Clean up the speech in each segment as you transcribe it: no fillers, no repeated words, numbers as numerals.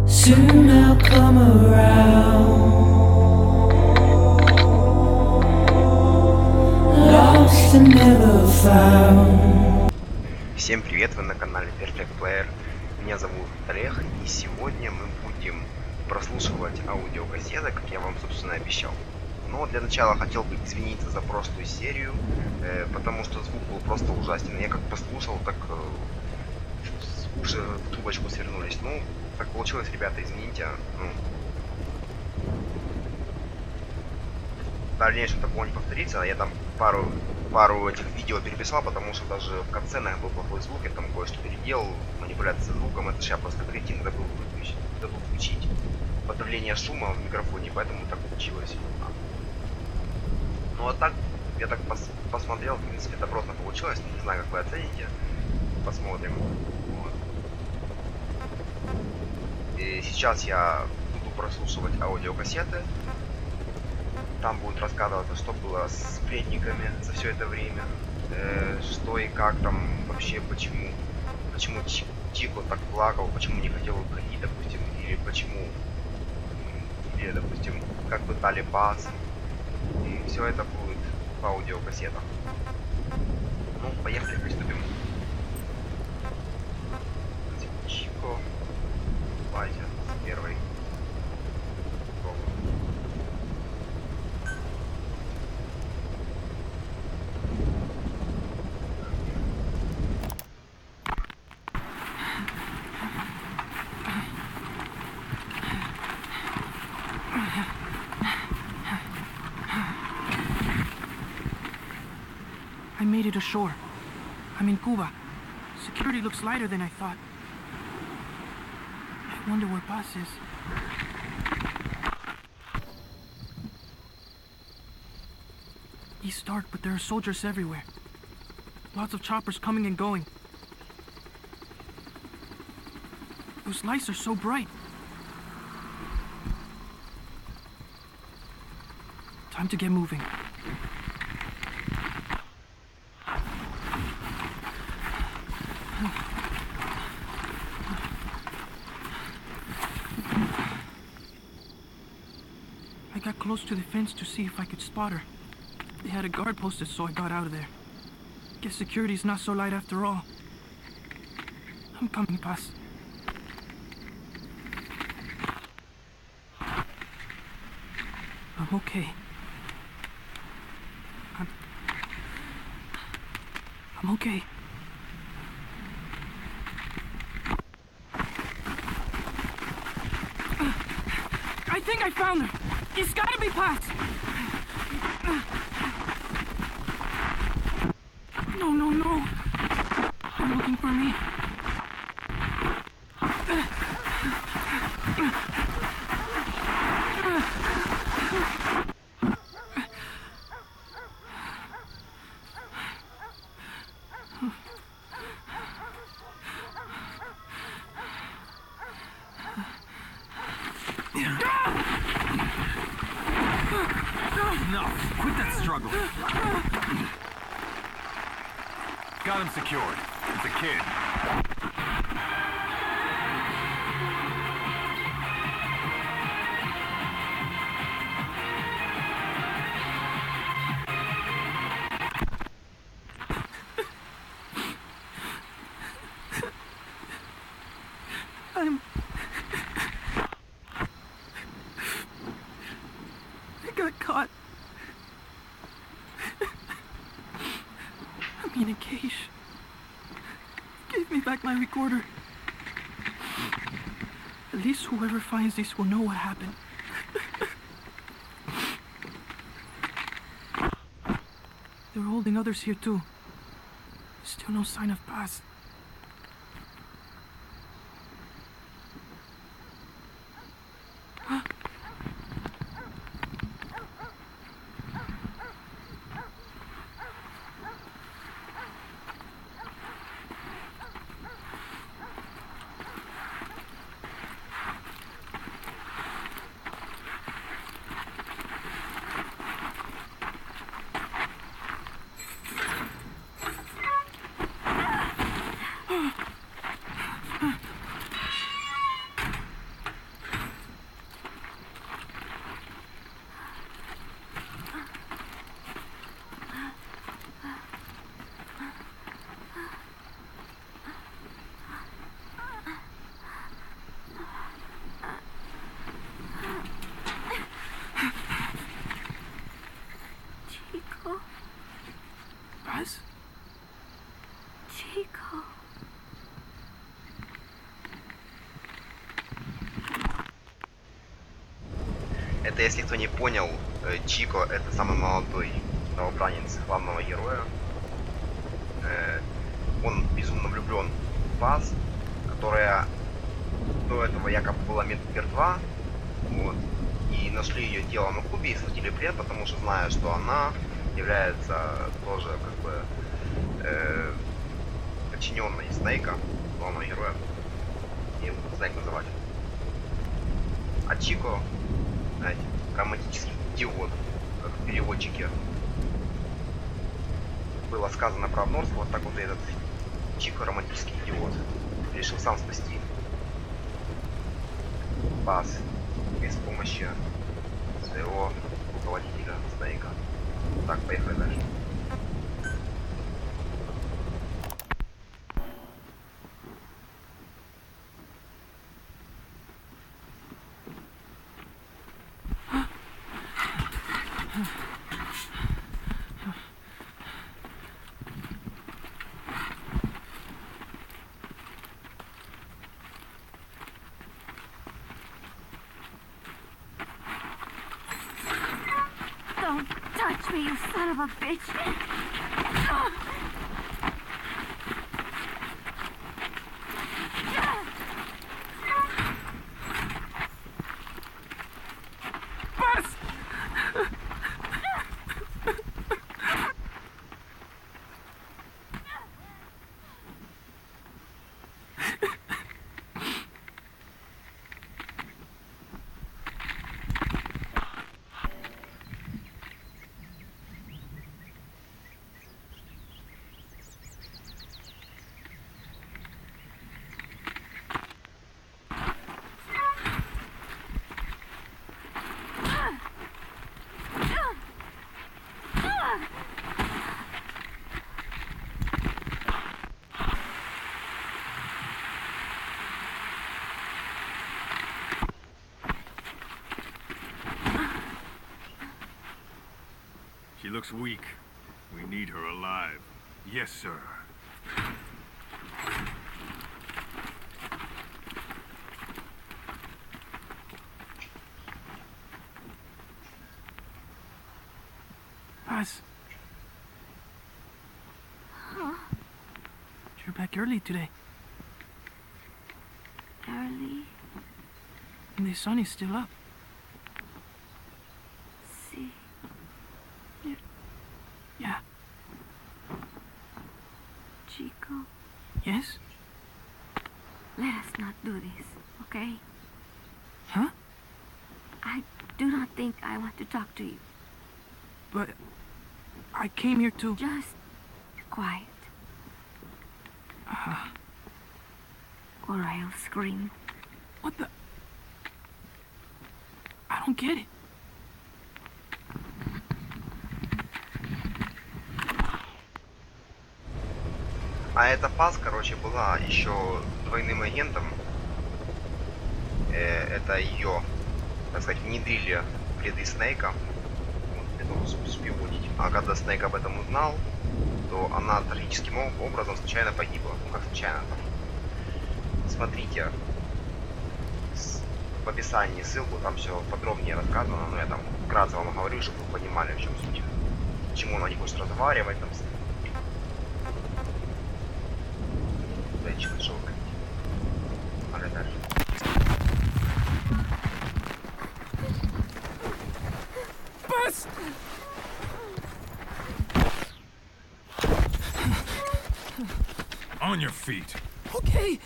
Soon I'll come around. Lost and never found. Всем привет, вы на канале Perfect Player. Меня зовут Олег, и сегодня мы будем прослушивать аудиокассеты, как я вам, собственно, обещал. Но для начала хотел бы извиниться за прошлую серию, потому что звук был просто ужасен. Я как послушал, так уши в трубочку свернулись. Ну, так получилось, ребята, извините. В дальнейшем такого не повторится. Я там пару этих видео переписал, потому что даже в катсценах был плохой звук, я там кое-что переделал, манипуляция звуком, это же я просто кретин забыл включить подавление шума в микрофоне, поэтому так получилось. Ну а так, я так посмотрел, в принципе, добротно получилось, не знаю, как вы оцените, посмотрим. Вот. И сейчас я буду прослушивать аудиокассеты. Там будет рассказываться, что было с сплетниками за все это время, что и как там вообще, почему Чико так плакал, почему не хотел уходить, допустим, или, допустим, как пытали пас. И все это будет в аудиокассетах. Ну, поехали, приступим. Чико, давайте с первой. I made it ashore. I'm in Cuba. Security looks lighter than I thought. I wonder where Paz is. East dark, but there are soldiers everywhere. Lots of choppers coming and going. Those lights are so bright. Time to get moving. I got close to the fence to see if I could spot her. They had a guard posted, so I got out of there. Guess security's not so light after all. I'm coming, Paz. I'm okay. I'm okay. I think I found her. It's gotta be Paz. No. They're looking for me. Enough! Quit that struggle! Got him secured. It's a kid. I got caught. I'm in a cage. Give me back my recorder. At least whoever finds this will know what happened. They're holding others here too. Still no sign of Paz. Это, если кто не понял, Чико — это самый молодой новобранец главного героя. Он безумно влюблен в Паз, которая до этого якобы была мертва. Вот. И нашли ее тело на клубе и схватили в плен, потому что зная, что она является тоже как бы подчиненной Снейка, главного героя. И будут Снейк называть. А Чико, знаете, романтический идиот, как в переводчике было сказано про Обнорск, вот так вот и этот Чико романтический идиот решил сам спасти Паз без помощи своего руководителя Снейка. Так, поехали дальше. Don't touch me, you son of a bitch! She looks weak. We need her alive. Yes, sir. Paz. Huh? You're back early today. Early? And the sun is still up. See? Yeah. Chico, Yes? let us not do this, okay? Huh? I do not think I want to talk to you. But I came here to... Just quiet, Uh, or I'll scream. what the... I don't get it. А эта Паз, короче, была еще двойным агентом. Это ее, так сказать, внедрили в ряды Снейка. Вот, для того, чтобы шпионить. А когда Снейк об этом узнал, то она трагическим образом случайно погибла. Ну как случайно там. Смотрите в описании ссылку, там все подробнее рассказано, но я там вкратце вам говорю, чтобы вы понимали, в чем суть. Почему она не хочет разговаривать там с... Женщина, что вы хотите? А дальше. Paz! On your feet. Okay.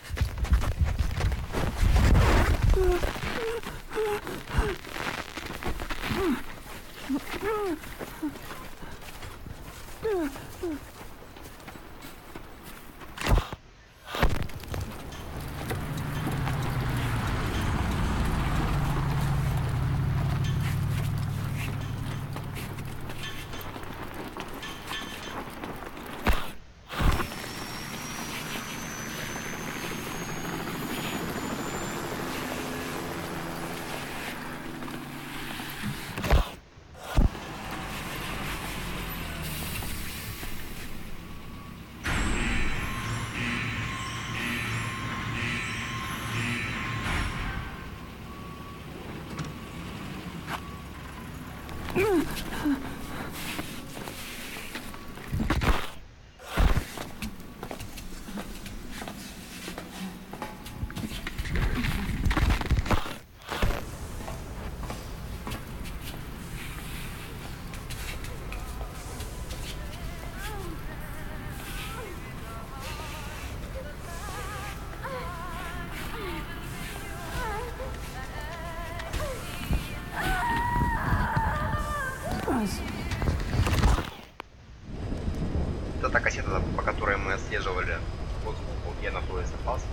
Это та кассета, по которой мы отслеживали по звуку, где находится пас.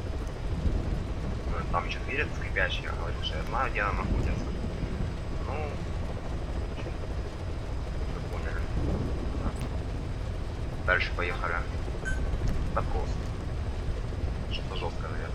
Там еще дверь скрипящая, говорит, что я знаю, где она находится. Ну, вы поняли. Дальше поехали. Подкос. Что-то жесткое, наверное.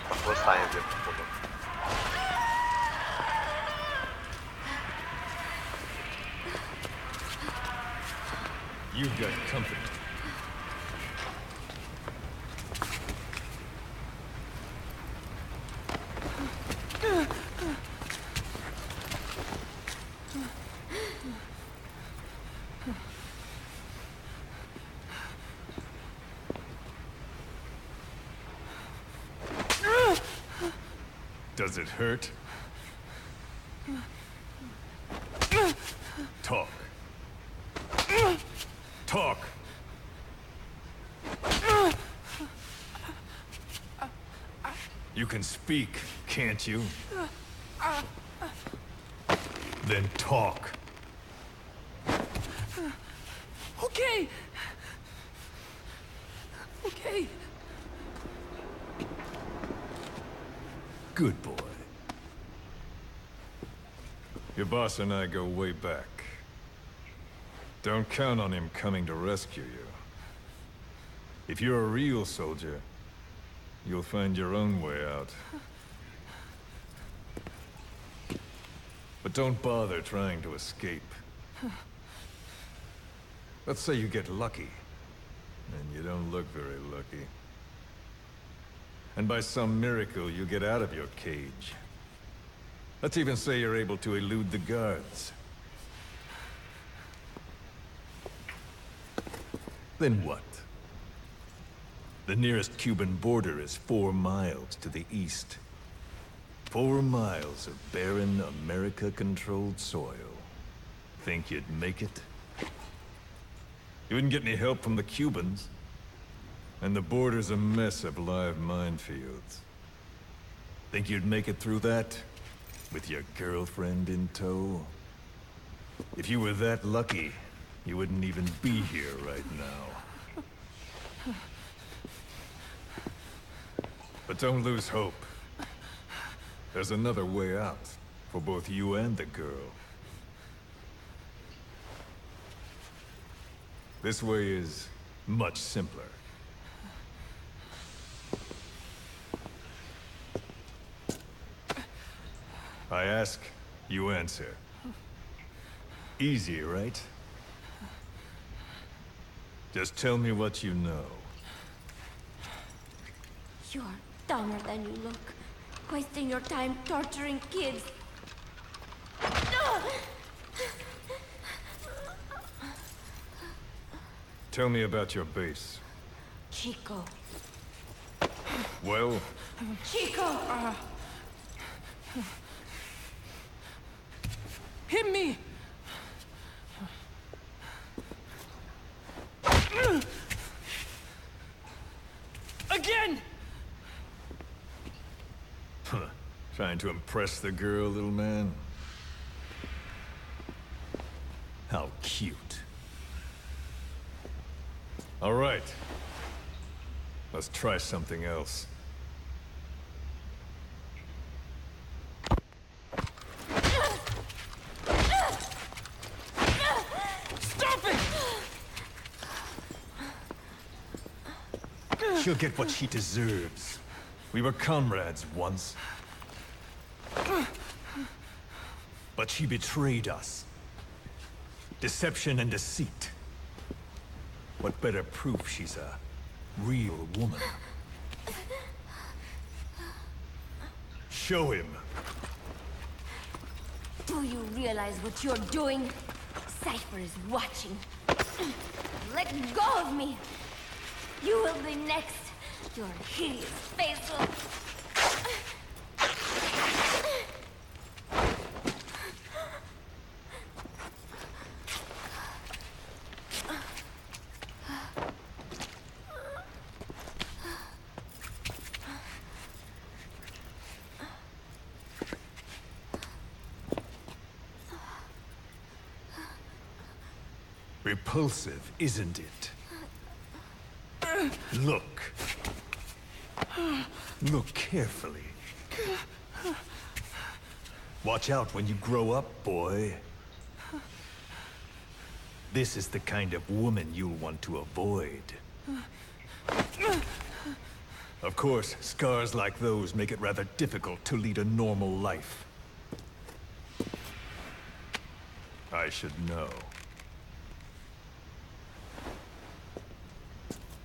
Такой станет, походу. You've got company. Does it hurt? Talk. Talk. You can speak, can't you? Then talk. Okay. Okay. Good boy. Your boss and I go way back. Don't count on him coming to rescue you. If you're a real soldier, you'll find your own way out. But don't bother trying to escape. Let's say you get lucky, and you don't look very lucky. And by some miracle, you get out of your cage. Let's even say you're able to elude the guards. Then what? The nearest Cuban border is 4 miles to the east. 4 miles of barren, America-controlled soil. Think you'd make it? You wouldn't get any help from the Cubans. And the border's a mess of live minefields. Think you'd make it through that? With your girlfriend in tow? If you were that lucky, you wouldn't even be here right now. But don't lose hope. There's another way out, for both you and the girl. This way is much simpler. I ask, you answer. Easy, right? Just tell me what you know. You're dumber than you look. Wasting your time torturing kids. Tell me about your base. Chico. Well, Chico! Hit me! Again! trying to impress the girl, little man? How cute. All right. Let's try something else. Stop it! She'll get what she deserves. We were comrades once. But she betrayed us. Deception and deceit. What better proof she's a real woman? Show him. Do you realize what you're doing? Cypher is watching. Let go of me! You will be next. Your hideous face will... Repulsive, isn't it? Look. Look carefully. Watch out when you grow up, boy. This is the kind of woman you'll want to avoid. Of course, scars like those make it rather difficult to lead a normal life. I should know.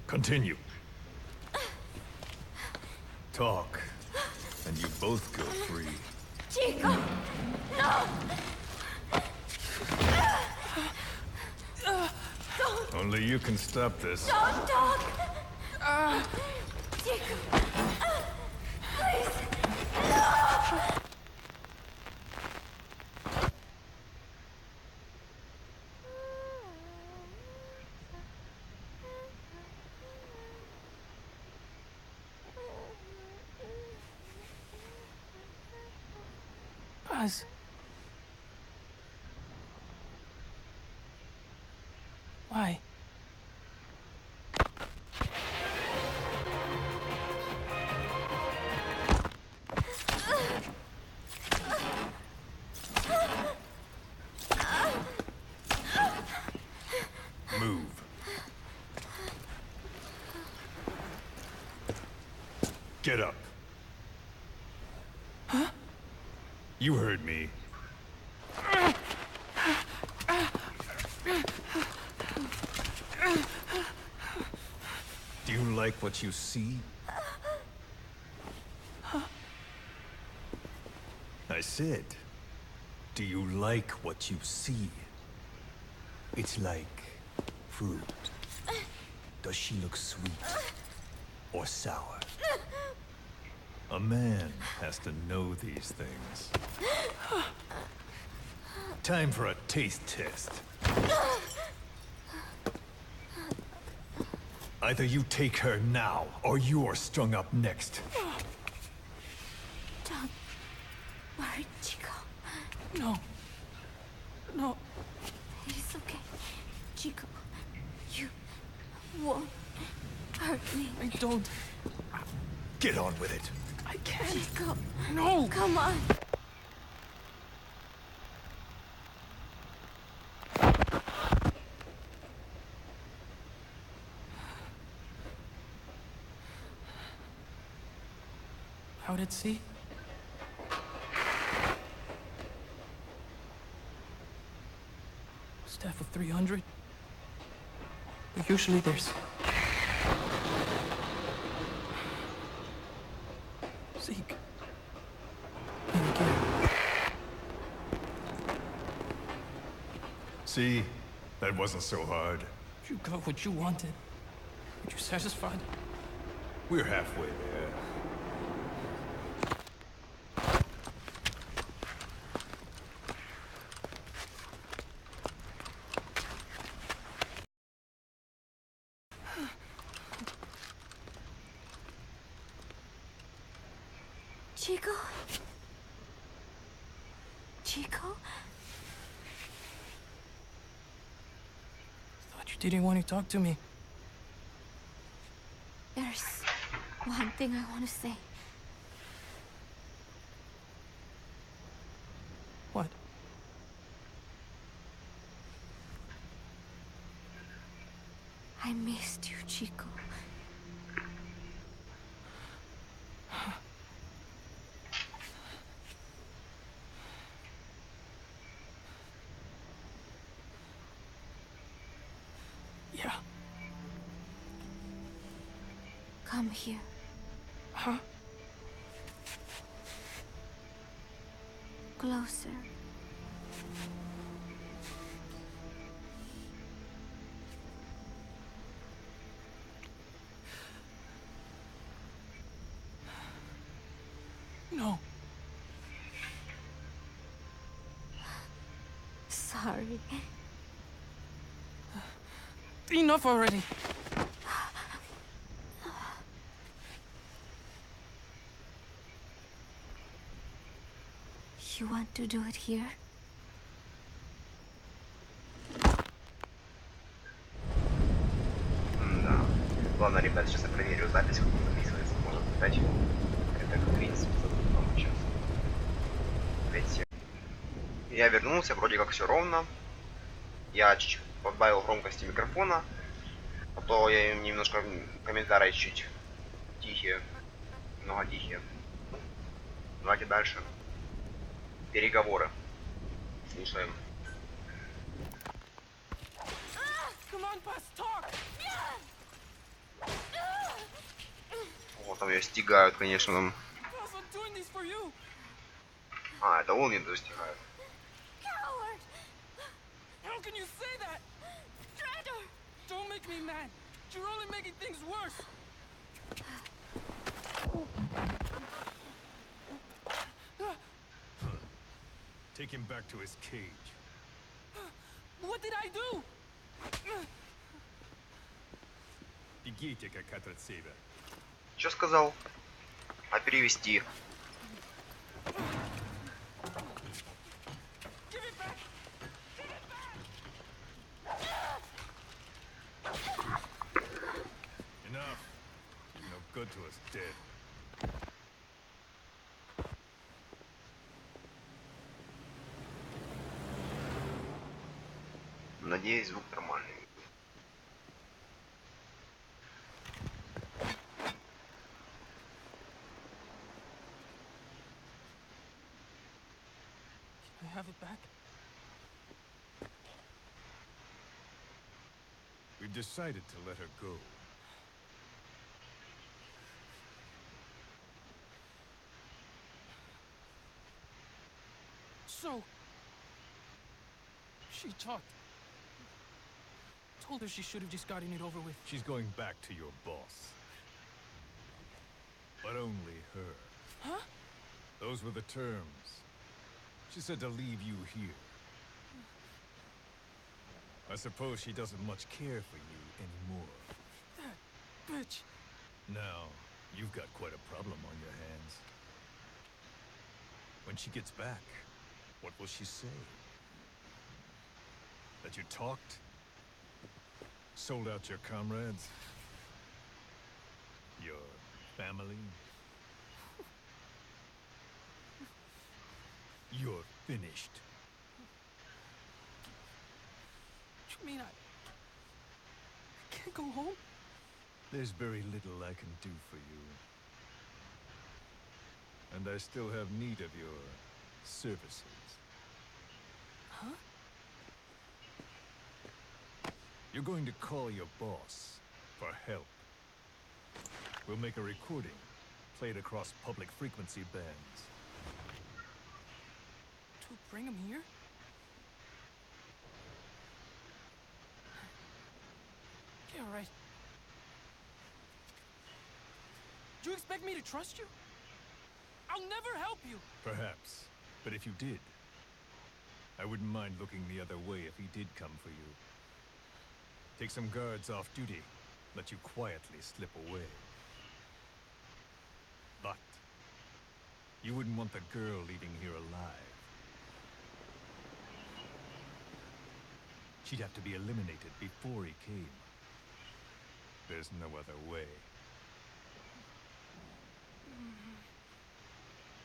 Continue. Talk, and you both go free. Chico! No! Only you can stop this. Don't talk! Chico! Please! No! Buzz. Why? Move. Get up. Huh? You heard me. Do you like what you see? I said, do you like what you see? It's like fruit. Does she look sweet or sour? A man has to know these things. Time for a taste test. Either you take her now, or you're strung up next. Don't worry, Chico. No. No. It's okay. Chico, you won't hurt me. I don't. Get on with it. I can't. Chico, No. come on. Out at sea? Staff of 300? Usually there's... Zeke. And again. See? That wasn't so hard. You got what you wanted. Are you satisfied? We're halfway there. Chico? Chico? Thought you didn't want to talk to me. There's one thing I want to say. What? I missed you, Chico. Yeah. Come here. Huh? Closer. No. Sorry. Enough already. You want to do it here? Да. Ладно, ребят, сейчас я проверю запись, как он записывается. Может опять это, в принципе, задумано сейчас. Опять я вернулся, вроде как все ровно. Я чуть-чуть подбавил громкости микрофона, а то я им немножко комментарии чуть тихие, много тихие. Давайте дальше. Переговоры. Слушаем. Come on, Buzz, talk. Вот там ее стигают, конечно. Buzz, I'm doing this for you. А, это он не достигает. Coward! How can you say that? Traitor! Don't make me mad. You're only making things worse. Take him back to his cage. What did I do? Бегите, как от себя. Что сказал? А перевести? Give it back. Enough. You're no good to us dead. Надеюсь, звук нормальный. Can I have it back? We've decided to let her go. So, she talked. Told her she should have just gotten it over with. She's going back to your boss. But only her. Huh? Those were the terms. She said to leave you here. I suppose she doesn't much care for you anymore. That bitch. Now, you've got quite a problem on your hands. When she gets back, what will she say? That you talked? Sold out your comrades? Your family? You're finished. You mean I can't go home? There's very little I can do for you. And I still have need of your services. Huh? You're going to call your boss for help. We'll make a recording, play it across public frequency bands. To bring him here? Yeah, right. Do you expect me to trust you? I'll never help you. Perhaps. But if you did, I wouldn't mind looking the other way if he did come for you. Take some guards off duty, let you quietly slip away. But you wouldn't want the girl leaving here alive. She'd have to be eliminated before he came. There's no other way.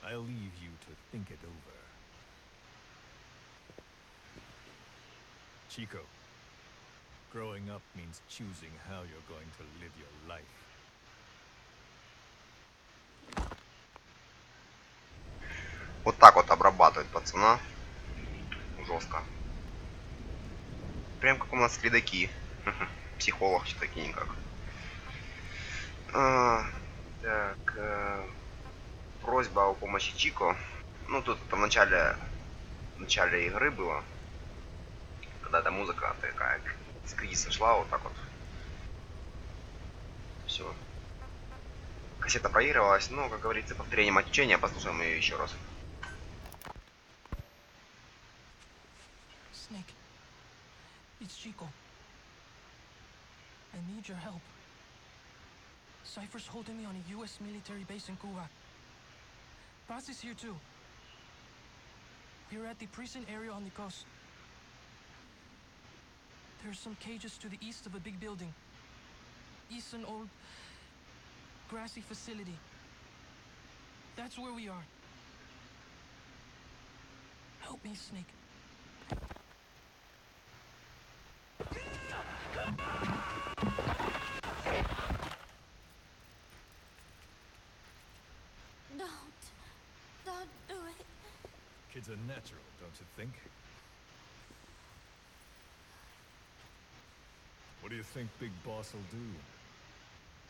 I'll leave you to think it over. Chico, growing up means choosing how you're going to live your life. Вот так вот обрабатывает пацана. Жестко. Прям как у нас следаки. психолог все-таки никак. А, так, просьба о помощи Чико. Ну, тут это в начале игры было, когда эта музыка такая с кризиса шла, вот так вот. Все. Кассета проигрывалась, но, как говорится, повторение мать учения, послушаем ее еще раз. Snake, it's Chico. I need your help. Cypher's holding me on a U.S. military base in Cuba. Boss is here too. We're at the prison area on the coast. There are some cages to the east of a big building. It's an old, grassy facility. That's where we are. Help me, Snake. Don't do it. Kids are natural, don't you think? What do you think Big Boss will do?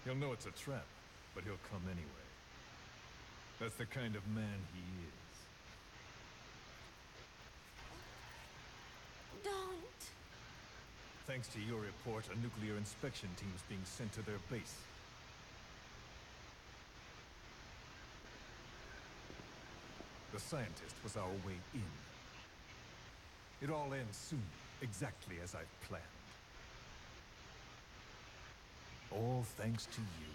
He'll know it's a trap, but he'll come anyway. That's the kind of man he is. Don't. Thanks to your report, a nuclear inspection team is being sent to their base. The scientist was our way in. It all ends soon, exactly as I've planned. All thanks to you.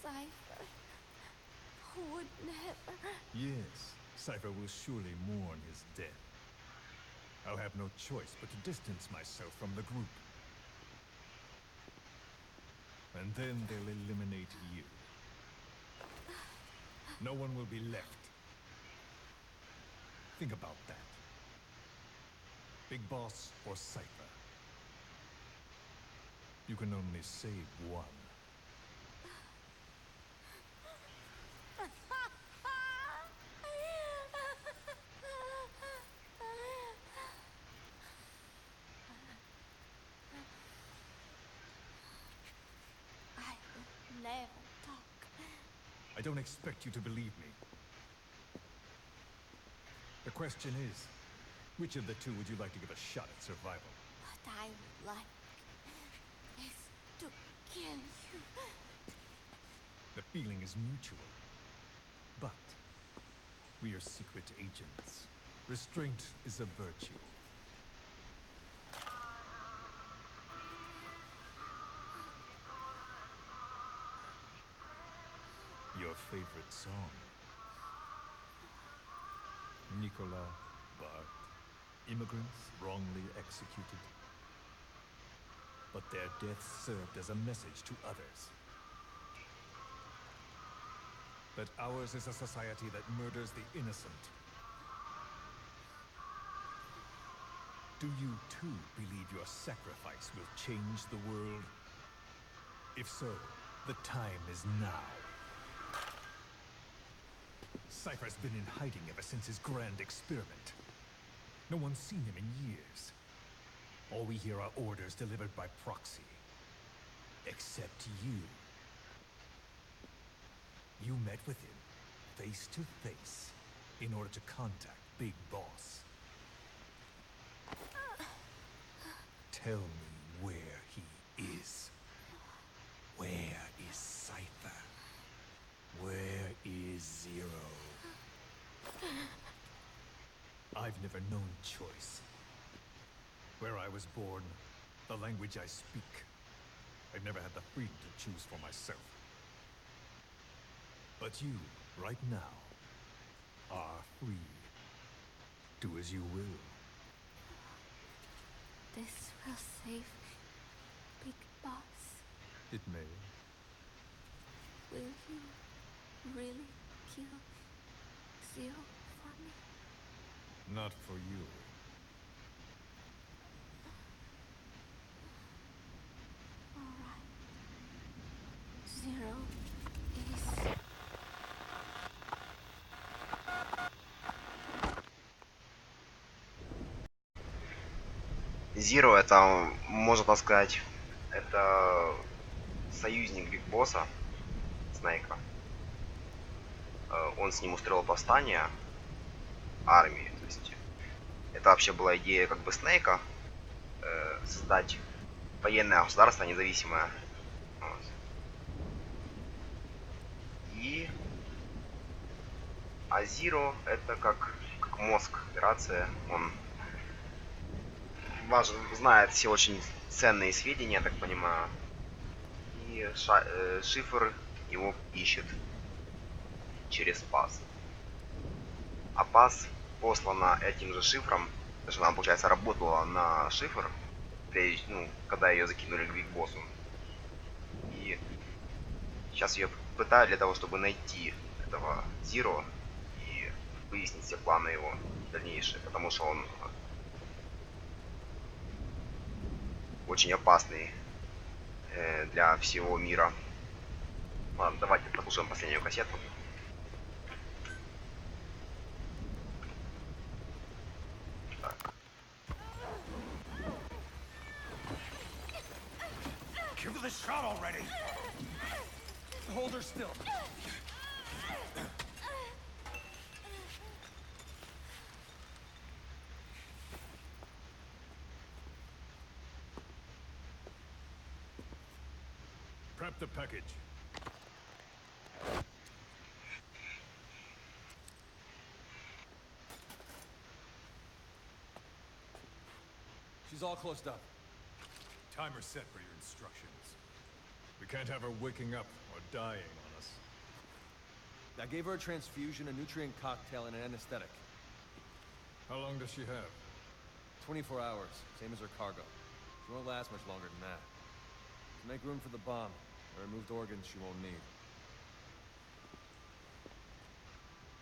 Cypher would never. Yes, Cypher will surely mourn his death. I'll have no choice but to distance myself from the group. And then they'll eliminate you. No one will be left. Think about that. Big Boss or Cypher. You can only save one. I will never talk. I don't expect you to believe me. The question is, which of the two would you like to give a shot at survival? What I would like is to kill you. The feeling is mutual. But we are secret agents. Restraint is a virtue. Your favorite song? Nicola, Bart, immigrants wrongly executed. But their death served as a message to others. That ours is a society that murders the innocent. Do you too believe your sacrifice will change the world? If so, the time is now. Cypher's been in hiding ever since his grand experiment. No one's seen him in years. All we hear are orders delivered by proxy. Except you. You met with him, face to face, in order to contact Big Boss. Tell me where he is. Where is Cypher? Where is Zero? I've never known choice. Where I was born, the language I speak. I've never had the freedom to choose for myself. But you, right now, are free. Do as you will. This will save Big Boss. It may. Will you really kill Zero for me? Not for you. All right. Zero is... Зиро это, можно так сказать, это союзник Биг Босса, Снейка. Он с ним устроил повстание армии. То есть это вообще была идея как бы Снейка, создать военное государство независимое. Вот. И а Зиро это как мозг операция. Он знает все очень ценные сведения, я так понимаю. И Шифр его ищет через пас. А пас послана этим же шифром. Потому что она, получается, работала на шифр, ну, когда ее закинули к Биг Боссу. И сейчас ее пытают для того, чтобы найти этого Зиро и выяснить все планы его дальнейшие. Потому что он очень опасный для всего мира. Ладно, давайте послушаем последнюю кассету. Так. Give it a shot already! Hold her still. Prep the package. She's all closed up. Timer set for your instructions. We can't have her waking up or dying on us. I gave her a transfusion, a nutrient cocktail, and an anesthetic. How long does she have? 24 hours, same as her cargo. She won't last much longer than that. To make room for the bomb, I removed organs she won't need.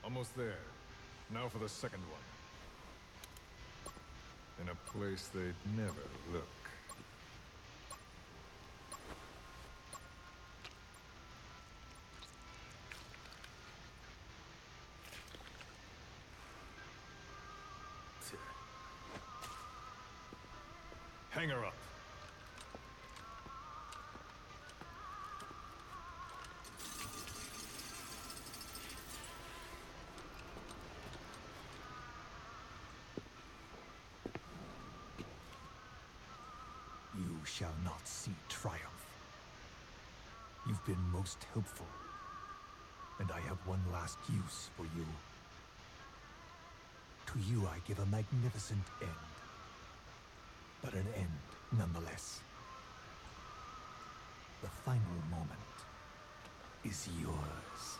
Almost there. Now for the second one. In a place they'd never look. Hang her up. You shall not see triumph. You've been most helpful, and I have one last use for you. To you I give a magnificent end, but an end nonetheless. The final moment is yours.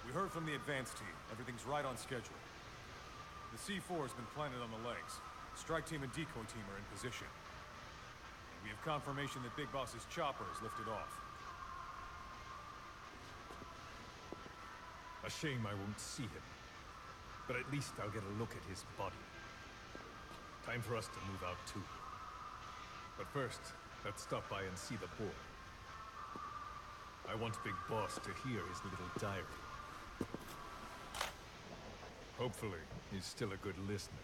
We heard from the advance team. Everything's right on schedule. The C4 has been planted on the legs. Strike team and decoy team are in position. And we have confirmation that Big Boss's chopper is lifted off. A shame I won't see him. But at least I'll get a look at his body. Time for us to move out too. But first, let's stop by and see the boy. I want Big Boss to hear his little diary. Hopefully, he's still a good listener.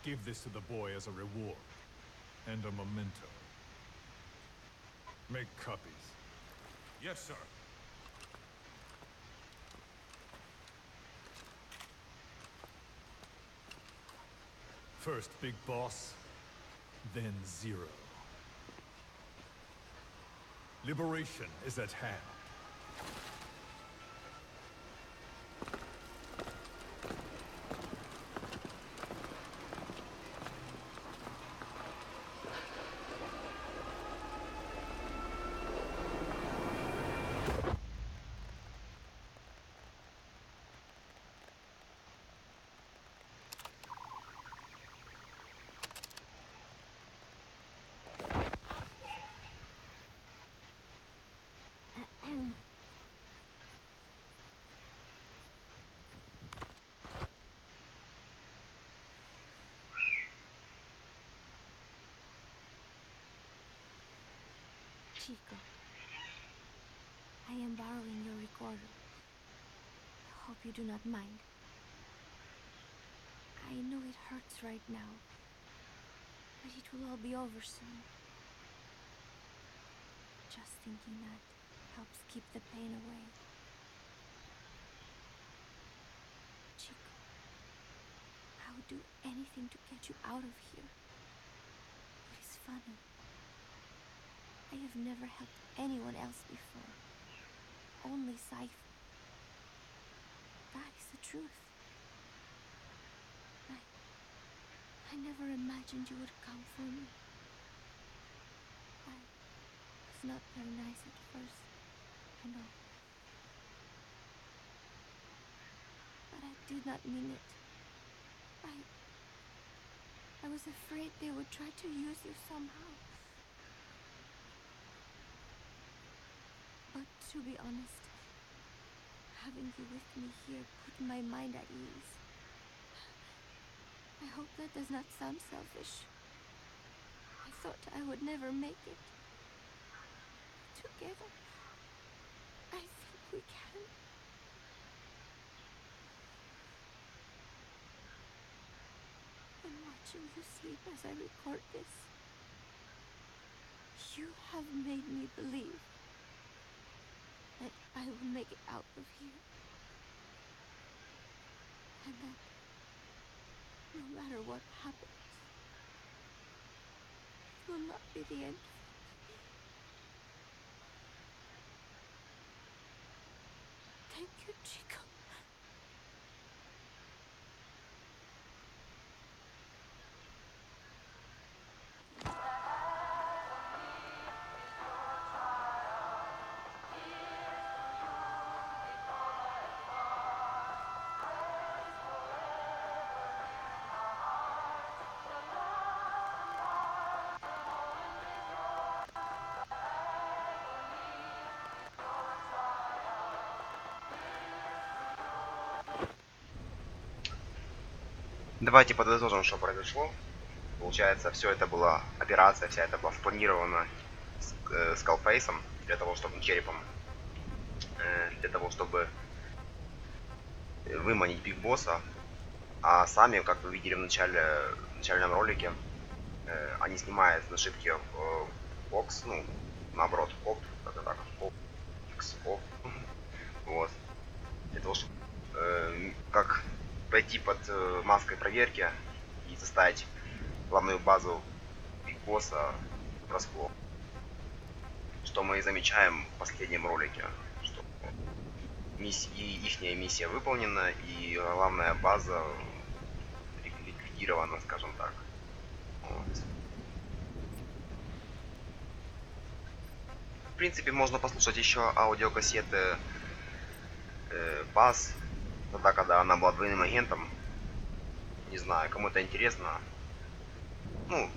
Give this to the boy as a reward. And a memento. Make copies. Yes, sir. First Big Boss, then Zero. Liberation is at hand. Chico, I am borrowing your recorder. I hope you do not mind. I know it hurts right now, but it will all be over soon. Just thinking that helps keep the pain away. Chico, I would do anything to get you out of here. It is funny. I have never helped anyone else before. Only Cypher. That is the truth. I never imagined you would come for me. I was not very nice at first, I know. But I did not mean it. I was afraid they would try to use you somehow. But to be honest, having you with me here put my mind at ease. I hope that does not sound selfish. I thought I would never make it. Together, I think we can. I'm watching you sleep as I record this. You have made me believe that I will make it out of here. And that no matter what happens, it will not be the end. Thank you, Chico. Давайте подытожим, что произошло. Получается, все это была операция, вся это была спланирована Скалфейсом для того, чтобы черепом, для того, чтобы выманить Биг Босса. А сами, как вы видели в начальном ролике, они снимают с нашивки Fox, ну, наоборот, Оп, как-то так, Оп, вот. Для того, чтобы как пройти под маской проверки и заставить главную базу Биг Босса врасплох. Что мы и замечаем в последнем ролике, что ихняя миссия выполнена и главная база ликвидирована, скажем так. Вот. В принципе, можно послушать еще аудиокассеты баз, тогда, когда она была двойным агентом. Не знаю, кому это интересно. Ну,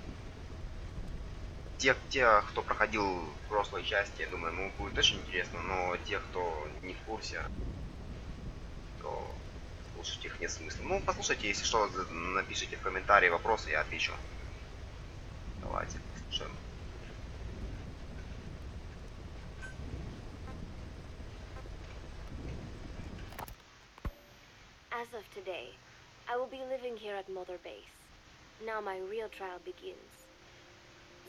те, кто проходил прошлой части, я думаю, ну, будет очень интересно, но те, кто не в курсе, то слушать их нет смысла. Ну, послушайте, если что, напишите в комментарии вопросы, я отвечу. Давайте послушаем. As of today, I will be living here at Mother Base. Now my real trial begins.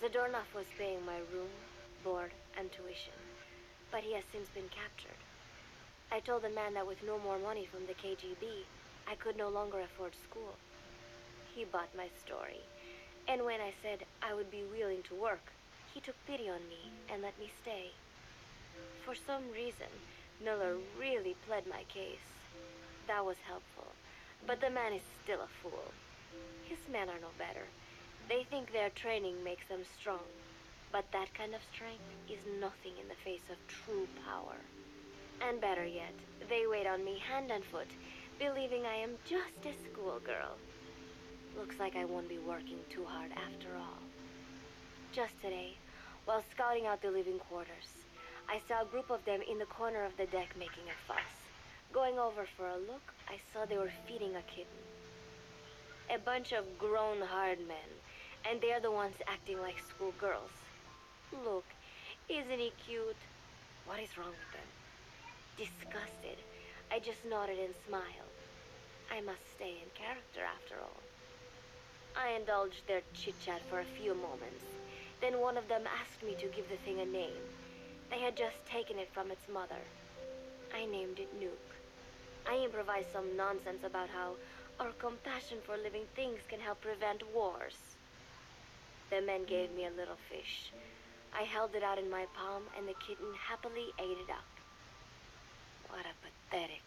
Zadornov was paying my room, board, and tuition, but he has since been captured. I told the man that with no more money from the KGB, I could no longer afford school. He bought my story, and when I said I would be willing to work, he took pity on me and let me stay. For some reason, Miller really pled my case. That was helpful, but the man is still a fool. His men are no better. They think their training makes them strong, but that kind of strength is nothing in the face of true power. And better yet, they wait on me hand and foot, believing I am just a schoolgirl. Looks like I won't be working too hard after all. Just today, while scouting out the living quarters, I saw a group of them in the corner of the deck making a fuss. Going over for a look, I saw they were feeding a kitten. A bunch of grown hard men, and they're the ones acting like schoolgirls. Look, Isn't he cute? What is wrong with them? Disgusted, I just nodded and smiled. I must stay in character after all. I indulged their chit-chat for a few moments. Then one of them asked me to give the thing a name. They had just taken it from its mother. I named it Nuke. I improvised some nonsense about how our compassion for living things can help prevent wars. The men gave me a little fish. I held it out in my palm and the kitten happily ate it up. What a pathetic,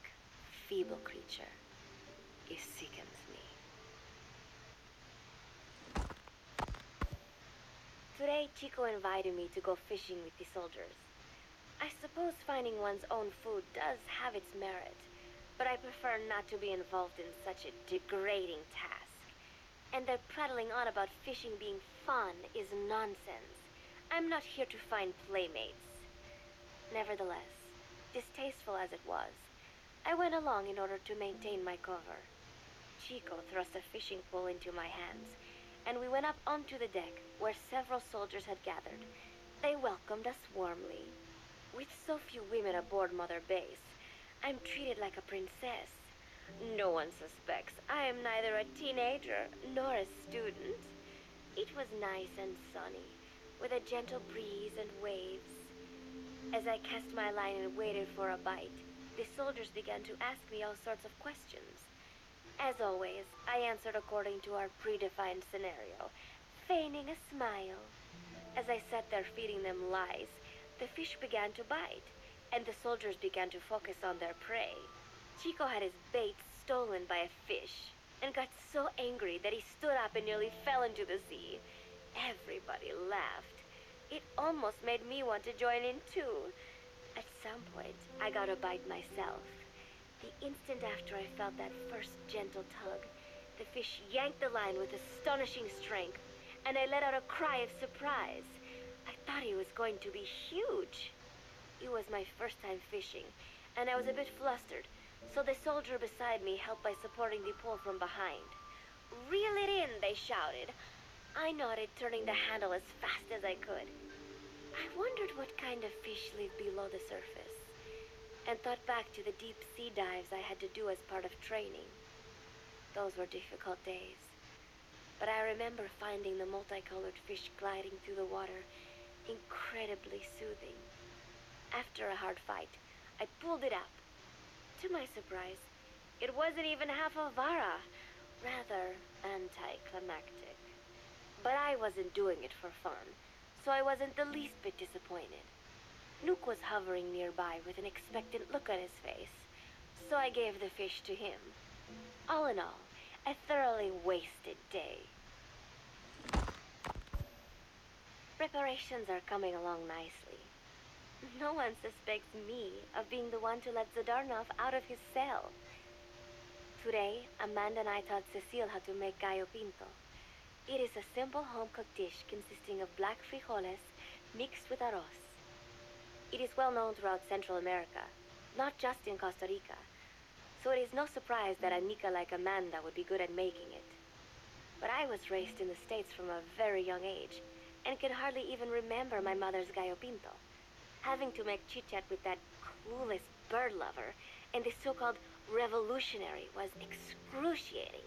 feeble creature. It sickens me. Today, Chico invited me to go fishing with the soldiers. I suppose finding one's own food does have its merit, but I prefer not to be involved in such a degrading task. And their prattling on about fishing being fun is nonsense. I'm not here to find playmates. Nevertheless, distasteful as it was, I went along in order to maintain my cover. Chico thrust a fishing pole into my hands, and we went up onto the deck where several soldiers had gathered. They welcomed us warmly. With so few women aboard Mother Base, I'm treated like a princess. No one suspects I am neither a teenager nor a student. It was nice and sunny, with a gentle breeze and waves. As I cast my line and waited for a bite, the soldiers began to ask me all sorts of questions. As always, I answered according to our predefined scenario, feigning a smile. As I sat there feeding them lies, the fish began to bite, and the soldiers began to focus on their prey. Chico had his bait stolen by a fish, and got so angry that he stood up and nearly fell into the sea. Everybody laughed. It almost made me want to join in too. At some point, I got a bite myself. The instant after I felt that first gentle tug, the fish yanked the line with astonishing strength, and I let out a cry of surprise. I thought he was going to be huge. It was my first time fishing, and I was a bit flustered, so the soldier beside me helped by supporting the pole from behind. "Reel it in," they shouted. I nodded, turning the handle as fast as I could. I wondered what kind of fish live below the surface, and thought back to the deep sea dives I had to do as part of training. Those were difficult days, but I remember finding the multicolored fish gliding through the water incredibly soothing. After a hard fight, I pulled it up. To my surprise, it wasn't even half a vara, rather anticlimactic. But I wasn't doing it for fun, so I wasn't the least bit disappointed. Nuke was hovering nearby with an expectant look on his face, so I gave the fish to him. All in all, a thoroughly wasted day. Preparations are coming along nicely. No one suspects me of being the one to let Zadarnov out of his cell. Today, Amanda and I taught Cecile how to make gallo pinto. It is a simple home-cooked dish consisting of black frijoles mixed with arroz. It is well known throughout Central America, not just in Costa Rica, so it is no surprise that a Nica like Amanda would be good at making it. But I was raised in the States from a very young age, and can hardly even remember my mother's gallo pinto. Having to make chit-chat with that clueless bird lover and the so-called revolutionary was excruciating.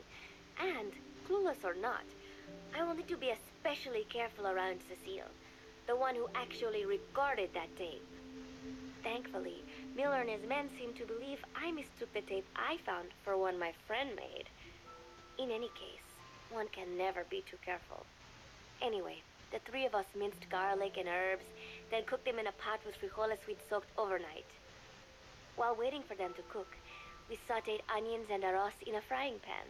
And, clueless or not, I wanted to be especially careful around Cecile, the one who actually recorded that tape. Thankfully, Miller and his men seemed to believe I mistook the tape I found for one my friend made. In any case, one can never be too careful. Anyway, the three of us minced garlic and herbs, then cooked them in a pot with frijoles we'd soaked overnight. While waiting for them to cook, we sautéed onions and arroz in a frying pan.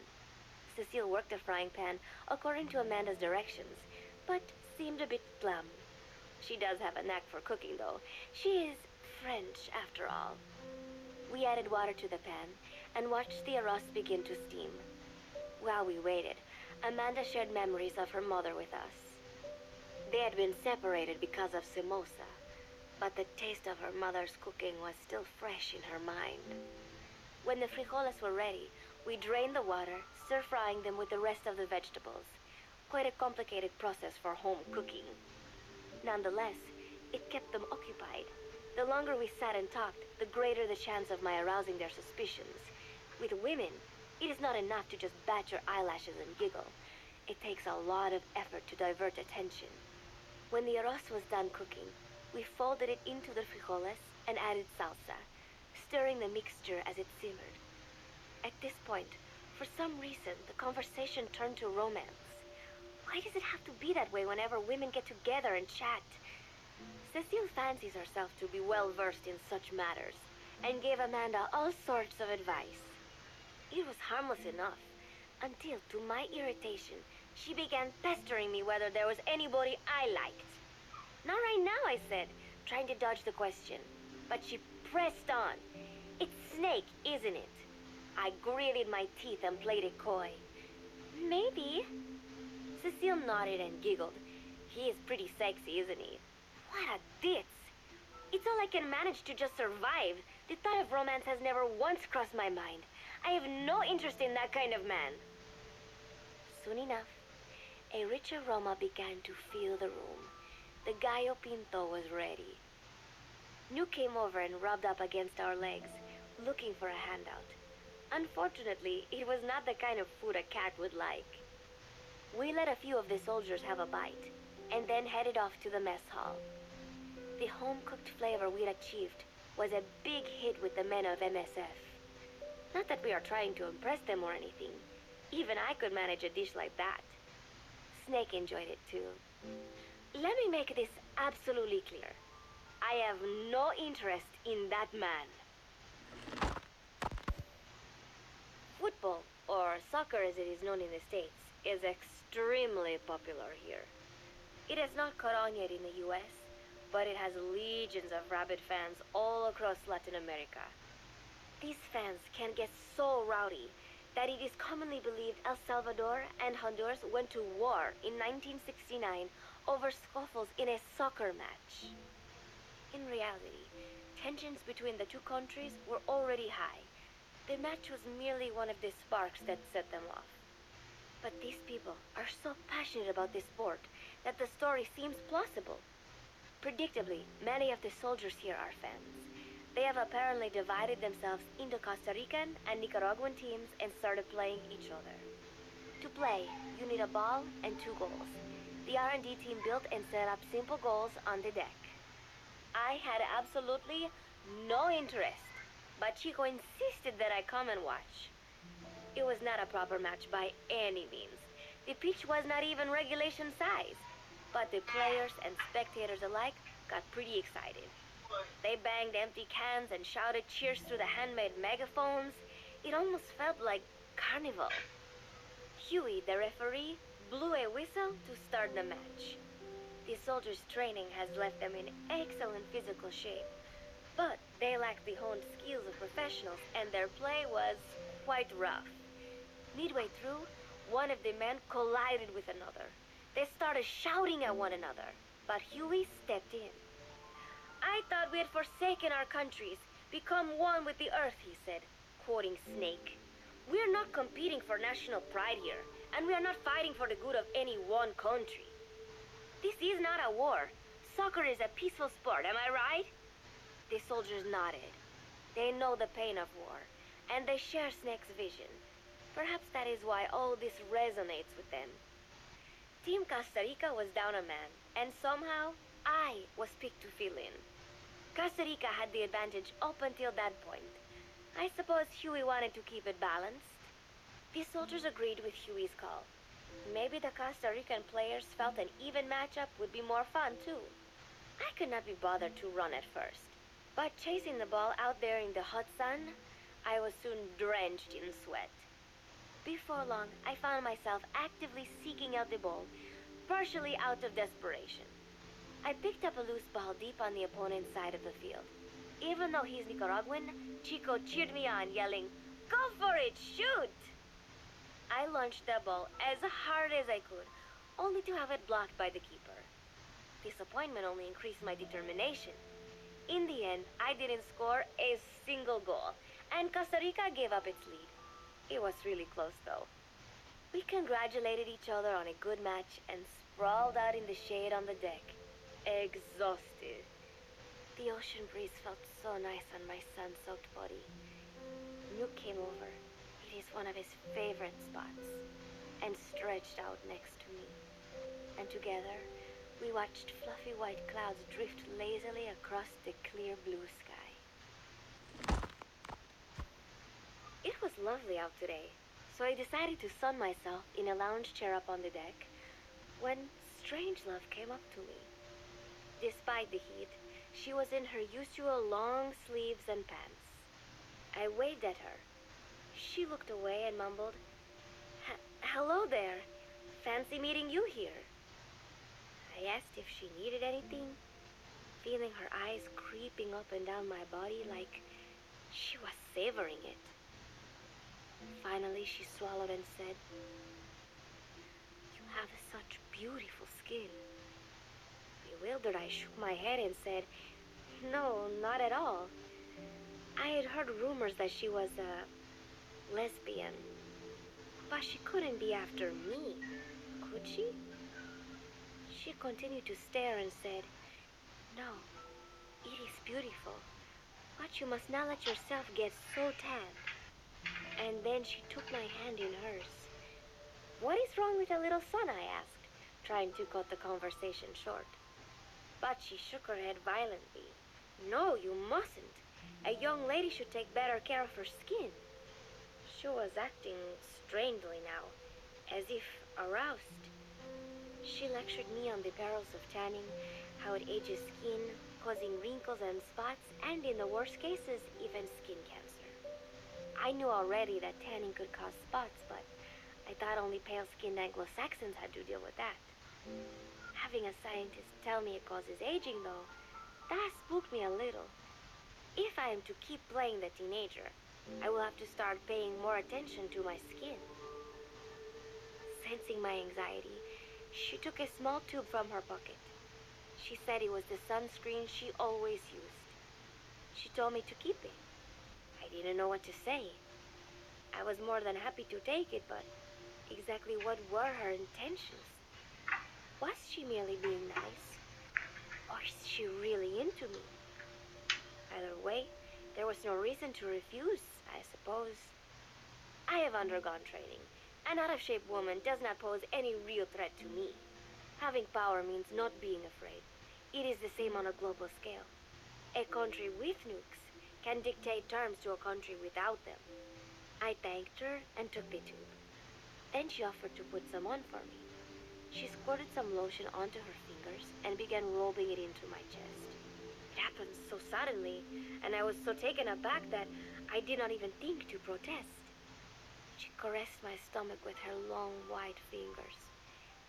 Cecile worked the frying pan according to Amanda's directions, but seemed a bit glum. She does have a knack for cooking, though. She is French, after all. We added water to the pan and watched the arroz begin to steam. While we waited, Amanda shared memories of her mother with us. They had been separated because of Simosa, but the taste of her mother's cooking was still fresh in her mind. When the frijoles were ready, we drained the water, stir-frying them with the rest of the vegetables. Quite a complicated process for home cooking. Nonetheless, It kept them occupied. The longer we sat and talked, the greater the chance of my arousing their suspicions. With women, it is not enough to just bat your eyelashes and giggle. It takes a lot of effort to divert attention. When the arroz was done cooking, we folded it into the frijoles and added salsa, stirring the mixture as it simmered. At this point, for some reason, the conversation turned to romance. Why does it have to be that way whenever women get together and chat? Cecile fancies herself to be well-versed in such matters, and gave Amanda all sorts of advice. It was harmless enough, until, to my irritation, she began pestering me whether there was anybody I liked. Not right now, I said, trying to dodge the question. But she pressed on. It's Snake, isn't it? I gritted my teeth and played it coy. Maybe. Cecile nodded and giggled. He is pretty sexy, isn't he? What a ditz. It's all I can manage to just survive. The thought of romance has never once crossed my mind. I have no interest in that kind of man. Soon enough, a rich aroma began to fill the room. The gallo pinto was ready. New came over and rubbed up against our legs, looking for a handout. Unfortunately, it was not the kind of food a cat would like. We let a few of the soldiers have a bite, and then headed off to the mess hall. The home-cooked flavor we'd achieved was a big hit with the men of MSF. Not that we are trying to impress them or anything. Even I could manage a dish like that. Snake enjoyed it too. Let me make this absolutely clear. I have no interest in that man. Football, or soccer as it is known in the States, is extremely popular here. It has not caught on yet in the US, but it has legions of rabid fans all across Latin America. These fans can get so rowdy that it is commonly believed El Salvador and Honduras went to war in 1969 over scuffles in a soccer match. In reality, tensions between the two countries were already high. The match was merely one of the sparks that set them off. But these people are so passionate about this sport that the story seems plausible. Predictably, many of the soldiers here are fans. They have apparently divided themselves into Costa Rican and Nicaraguan teams and started playing each other. To play, you need a ball and 2 goals. The R&D team built and set up simple goals on the deck. I had absolutely no interest, but Chico insisted that I come and watch. It was not a proper match by any means. The pitch was not even regulation size, but the players and spectators alike got pretty excited. They banged empty cans and shouted cheers through the handmade megaphones. It almost felt like carnival. Huey, the referee, blew a whistle to start the match. The soldiers' training has left them in excellent physical shape, but they lacked the honed skills of professionals and their play was quite rough. Midway through, one of the men collided with another. They started shouting at one another, but Huey stepped in. I thought we had forsaken our countries, become one with the earth, he said, quoting Snake. We're not competing for national pride here, and we are not fighting for the good of any one country. This is not a war. Soccer is a peaceful sport, am I right? The soldiers nodded. They know the pain of war, and they share Snake's vision. Perhaps that is why all this resonates with them. Team Costa Rica was down a man, and somehow I was picked to fill in. Costa Rica had the advantage up until that point. I suppose Huey wanted to keep it balanced. The soldiers agreed with Huey's call. Maybe the Costa Rican players felt an even matchup would be more fun too. I could not be bothered to run at first, but chasing the ball out there in the hot sun, I was soon drenched in sweat. Before long, I found myself actively seeking out the ball, partially out of desperation. I picked up a loose ball deep on the opponent's side of the field. Even though he's Nicaraguan, Chico cheered me on, yelling, "Go for it, shoot!" I launched the ball as hard as I could, only to have it blocked by the keeper. Disappointment only increased my determination. In the end, I didn't score a single goal, and Costa Rica gave up its lead. It was really close, though. We congratulated each other on a good match and sprawled out in the shade on the deck. exhausted. The ocean breeze felt so nice on my sun-soaked body. Nuke came over. It is one of his favorite spots, and stretched out next to me. And together, we watched fluffy white clouds drift lazily across the clear blue sky. It was lovely out today, so I decided to sun myself in a lounge chair up on the deck when Strangelove came up to me. Despite the heat, she was in her usual long sleeves and pants. I waved at her. She looked away and mumbled, "Hello there. Fancy meeting you here." I asked if she needed anything, feeling her eyes creeping up and down my body like she was savoring it. Finally, she swallowed and said, "You have such beautiful skin." Bewildered, I shook my head and said, "No, not at all. I had heard rumors that she was a lesbian, but she couldn't be after me, could she?" She continued to stare and said, "No, it is beautiful, but you must not let yourself get so tanned." And then she took my hand in hers. "What is wrong with a little sun?" I asked, trying to cut the conversation short. But she shook her head violently. "No, you mustn't. A young lady should take better care of her skin." She was acting strangely now, as if aroused. She lectured me on the perils of tanning, how it ages skin, causing wrinkles and spots, and in the worst cases, even skin cancer. I knew already that tanning could cause spots, but I thought only pale-skinned Anglo-Saxons had to deal with that. Having a scientist tell me it causes aging, though, that spooked me a little. If I am to keep playing the teenager, I will have to start paying more attention to my skin. Sensing my anxiety, she took a small tube from her pocket. She said it was the sunscreen she always used. She told me to keep it. I didn't know what to say. I was more than happy to take it, but exactly what were her intentions? Was she merely being nice? Or is she really into me? Either way, there was no reason to refuse, I suppose. I have undergone training. An out-of-shape woman does not pose any real threat to me. Having power means not being afraid. It is the same on a global scale. A country with nukes can dictate terms to a country without them. I thanked her and took the tube. Then she offered to put some on for me. She squirted some lotion onto her fingers and began rubbing it into my chest. It happened so suddenly, and I was so taken aback that I did not even think to protest. She caressed my stomach with her long white fingers,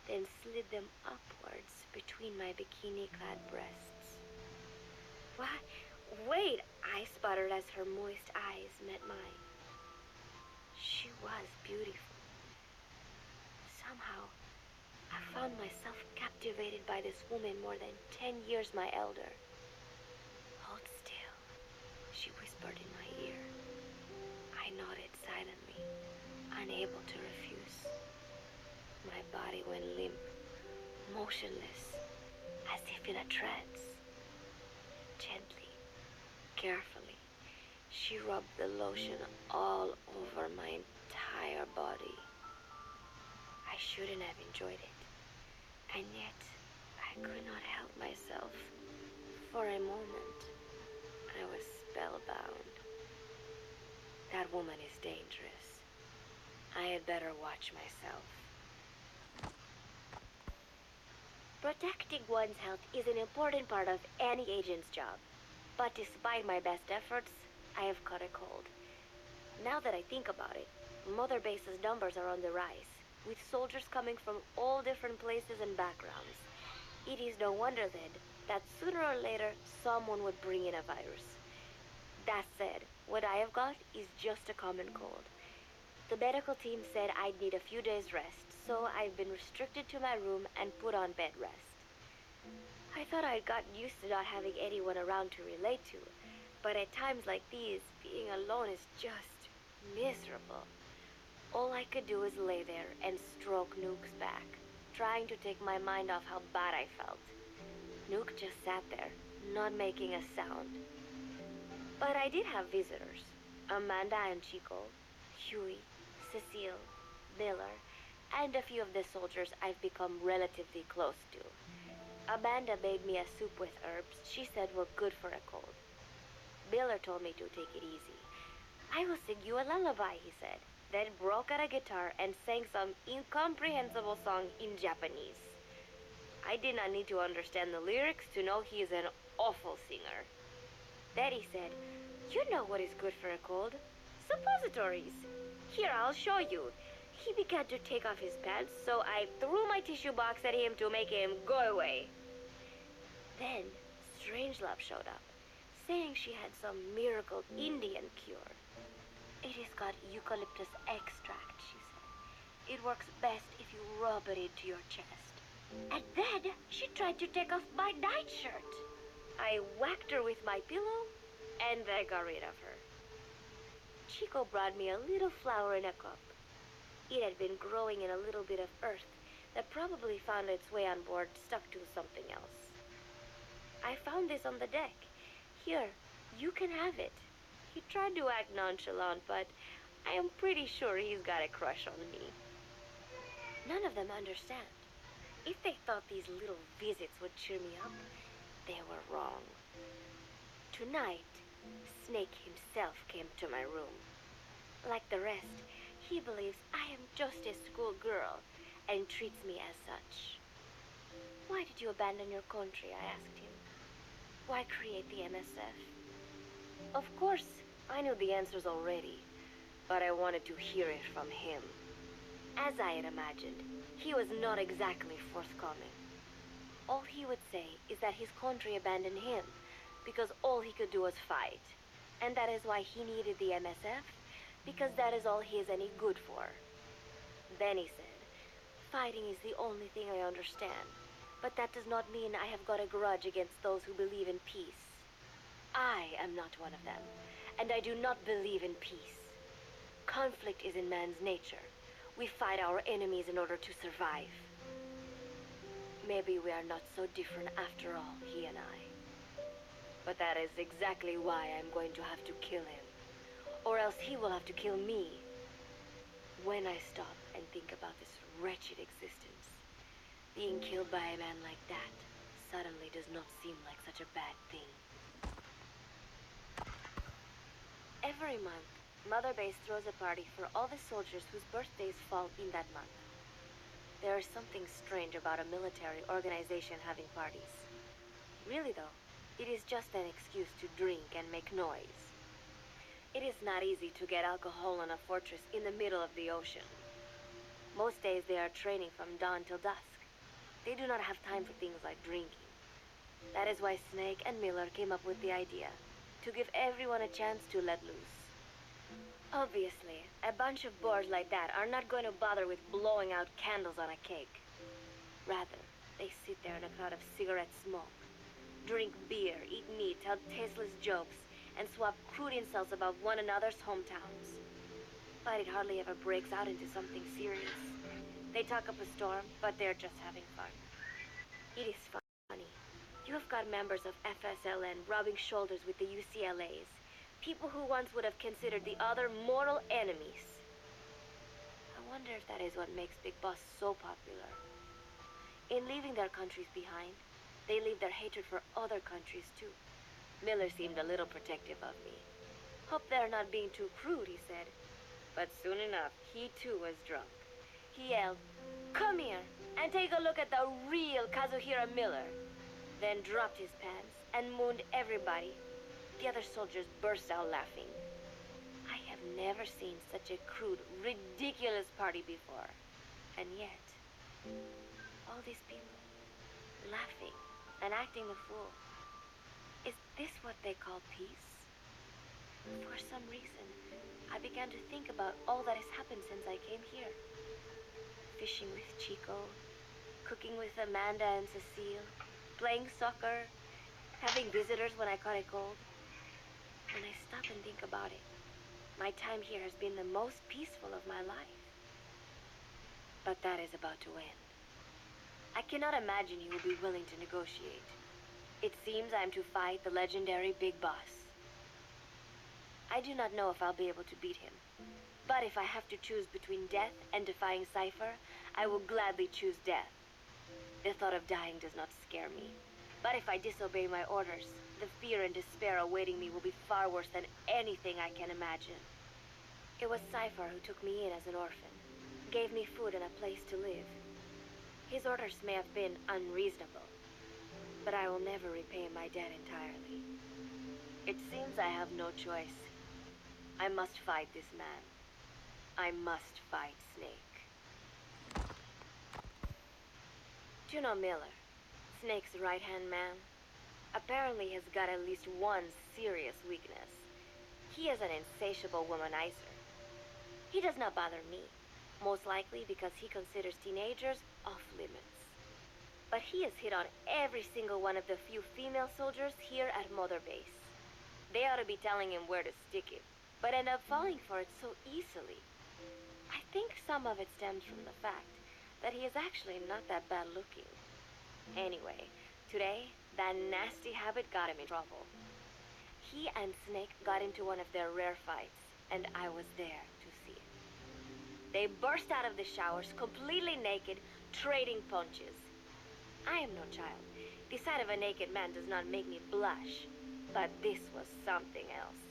then slid them upwards between my bikini-clad breasts. "What? Wait," I sputtered as her moist eyes met mine. She was beautiful. Somehow, I found myself captivated by this woman more than 10 years my elder. "Hold still," she whispered in my ear. I nodded silently, unable to refuse. My body went limp, motionless, as if in a trance. Gently, carefully, she rubbed the lotion all over my entire body. I shouldn't have enjoyed it, and yet I could not help myself. For a moment, I was spellbound. That woman is dangerous. I had better watch myself. Protecting one's health is an important part of any agent's job. But despite my best efforts, I have caught a cold. Now that I think about it, Mother Base's numbers are on the rise, with soldiers coming from all different places and backgrounds. It is no wonder then that sooner or later someone would bring in a virus. That said, what I have got is just a common cold. The medical team said I'd need a few days rest, so I've been restricted to my room and put on bed rest. I thought I'd gotten used to not having anyone around to relate to, but at times like these, being alone is just miserable. All I could do was lay there and stroke Nuke's back, trying to take my mind off how bad I felt. Nook just sat there, not making a sound. But I did have visitors. Amanda and Chico, Huey, Cecile, Miller, and a few of the soldiers I've become relatively close to. Amanda made me a soup with herbs she said were good for a cold. Miller told me to take it easy. I will sing you a lullaby, he said, then broke out a guitar and sang some incomprehensible song in Japanese. I did not need to understand the lyrics to know he is an awful singer. Then he said, "You know what is good for a cold? Suppositories. Here, I'll show you." He began to take off his pants, so I threw my tissue box at him to make him go away. Then Strangelove showed up, saying she had some miracle Indian cure. "It has got eucalyptus extract," she said. "It works best if you rub it into your chest." And then she tried to take off my nightshirt. I whacked her with my pillow, and I got rid of her. Chico brought me a little flower in a cup. It had been growing in a little bit of earth that probably found its way on board, stuck to something else. "I found this on the deck. Here, you can have it." He tried to act nonchalant, but I am pretty sure he's got a crush on me. None of them understand. If they thought these little visits would cheer me up, they were wrong. Tonight, Snake himself came to my room. Like the rest, he believes I am just a schoolgirl and treats me as such. "Why did you abandon your country?" I asked him. "Why create the MSF?" Of course, I knew the answers already, but I wanted to hear it from him. As I had imagined, he was not exactly forthcoming. All he would say is that his country abandoned him because all he could do was fight, and that is why he needed the MSF, because that is all he is any good for. Then he said, "Fighting is the only thing I understand, but that does not mean I have got a grudge against those who believe in peace. I am not one of them, and I do not believe in peace. Conflict is in man's nature. We fight our enemies in order to survive. Maybe we are not so different after all, he and I. But that is exactly why I'm going to have to kill him, or else he will have to kill me. When I stop and think about this wretched existence, being killed by a man like that suddenly does not seem like such a bad thing." Every month, Mother Base throws a party for all the soldiers whose birthdays fall in that month. There is something strange about a military organization having parties. Really though, it is just an excuse to drink and make noise. It is not easy to get alcohol in a fortress in the middle of the ocean. Most days they are training from dawn till dusk. They do not have time for things like drinking. That is why Snake and Miller came up with the idea, to give everyone a chance to let loose. Obviously, a bunch of boors like that are not going to bother with blowing out candles on a cake. Rather, they sit there in a cloud of cigarette smoke, drink beer, eat meat, tell tasteless jokes, and swap crude insults about one another's hometowns. But it hardly ever breaks out into something serious. They talk up a storm, but they're just having fun. It is funny. You have got members of FSLN rubbing shoulders with the UCLAs, people who once would have considered the other mortal enemies. I wonder if that is what makes Big Boss so popular. In leaving their countries behind, they leave their hatred for other countries too. Miller seemed a little protective of me. "Hope they're not being too crude," he said. But soon enough, he too was drunk. He yelled, "Come here and take a look at the real Kazuhira Miller," then dropped his pants and mooned everybody. The other soldiers burst out laughing. I have never seen such a crude, ridiculous party before. And yet, all these people, laughing and acting the fool. Is this what they call peace? For some reason, I began to think about all that has happened since I came here. Fishing with Chico, cooking with Amanda and Cecile, playing soccer, having visitors when I caught a cold. When I stop and think about it, my time here has been the most peaceful of my life. But that is about to end. I cannot imagine he will be willing to negotiate. It seems I'm to fight the legendary Big Boss. I do not know if I'll be able to beat him. But if I have to choose between death and defying Cypher, I will gladly choose death. The thought of dying does not scare me. But if I disobey my orders, the fear and despair awaiting me will be far worse than anything I can imagine. It was Cypher who took me in as an orphan, gave me food and a place to live. His orders may have been unreasonable, but I will never repay my debt entirely. It seems I have no choice. I must fight this man. I must fight Snake. Do you know Miller, Snake's right-hand man? Apparently has got at least one serious weakness. He is an insatiable womanizer. He does not bother me, most likely because he considers teenagers off limits. But he has hit on every single one of the few female soldiers here at Mother Base. They ought to be telling him where to stick it, but end up falling for it so easily. I think some of it stems from the fact that he is actually not that bad looking. Anyway, today, that nasty habit got him in trouble. He and Snake got into one of their rare fights, and I was there to see it. They burst out of the showers, completely naked, trading punches. I am no child. The sight of a naked man does not make me blush, but this was something else.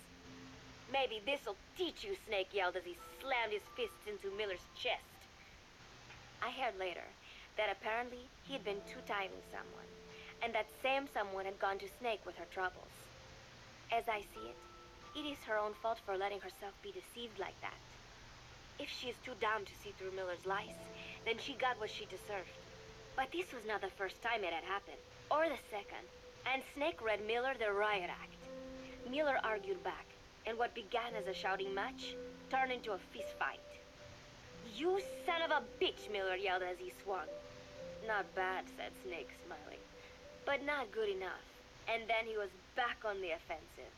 Maybe this'll teach you, Snake yelled as he slammed his fists into Miller's chest. I heard later that apparently he'd been two-timing someone, and that same someone had gone to Snake with her troubles. As I see it, it is her own fault for letting herself be deceived like that. If she is too dumb to see through Miller's lies, then she got what she deserved. But this was not the first time it had happened, or the second, and Snake read Miller the riot act. Miller argued back, and what began as a shouting match turned into a fist fight. "You son of a bitch," Miller yelled as he swung. "Not bad," said Snake, smiling, "but not good enough." And then he was back on the offensive.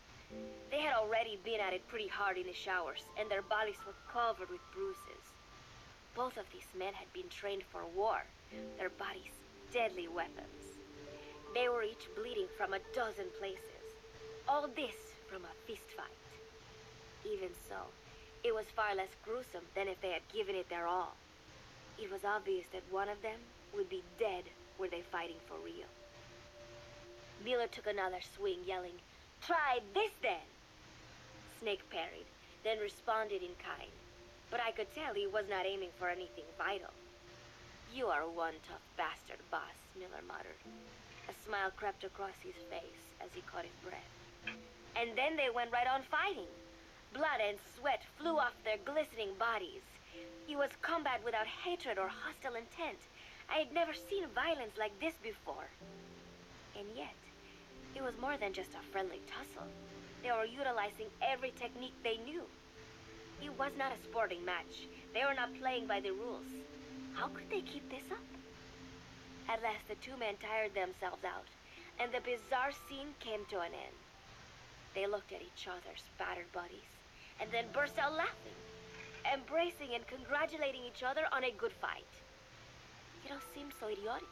They had already been at it pretty hard in the showers, and their bodies were covered with bruises. Both of these men had been trained for war, their bodies deadly weapons. They were each bleeding from a dozen places. All this from a fist fight. Even so, it was far less gruesome than if they had given it their all. It was obvious that one of them would be dead were they fighting for real. Miller took another swing, yelling, "Try this then!" Snake parried, then responded in kind. But I could tell he was not aiming for anything vital. "You are one tough bastard, boss," Miller muttered. A smile crept across his face as he caught his breath. And then they went right on fighting. Blood and sweat flew off their glistening bodies. It was combat without hatred or hostile intent. I had never seen violence like this before. And yet, it was more than just a friendly tussle. They were utilizing every technique they knew. It was not a sporting match. They were not playing by the rules. How could they keep this up? At last, the two men tired themselves out, and the bizarre scene came to an end. They looked at each other's battered bodies, and then burst out laughing, embracing and congratulating each other on a good fight. It all seemed so idiotic.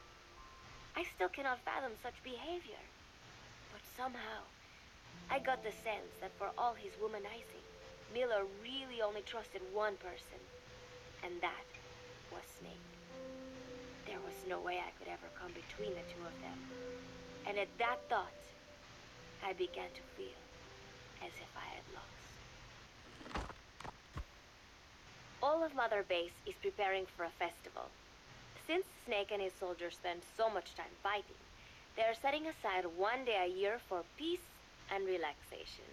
I still cannot fathom such behavior. But somehow, I got the sense that for all his womanizing, Miller really only trusted one person, and that was Snake. There was no way I could ever come between the two of them. And at that thought, I began to feel as if I had lost. All of Mother Base is preparing for a festival. Since Snake and his soldiers spend so much time fighting, they are setting aside one day a year for peace and relaxation.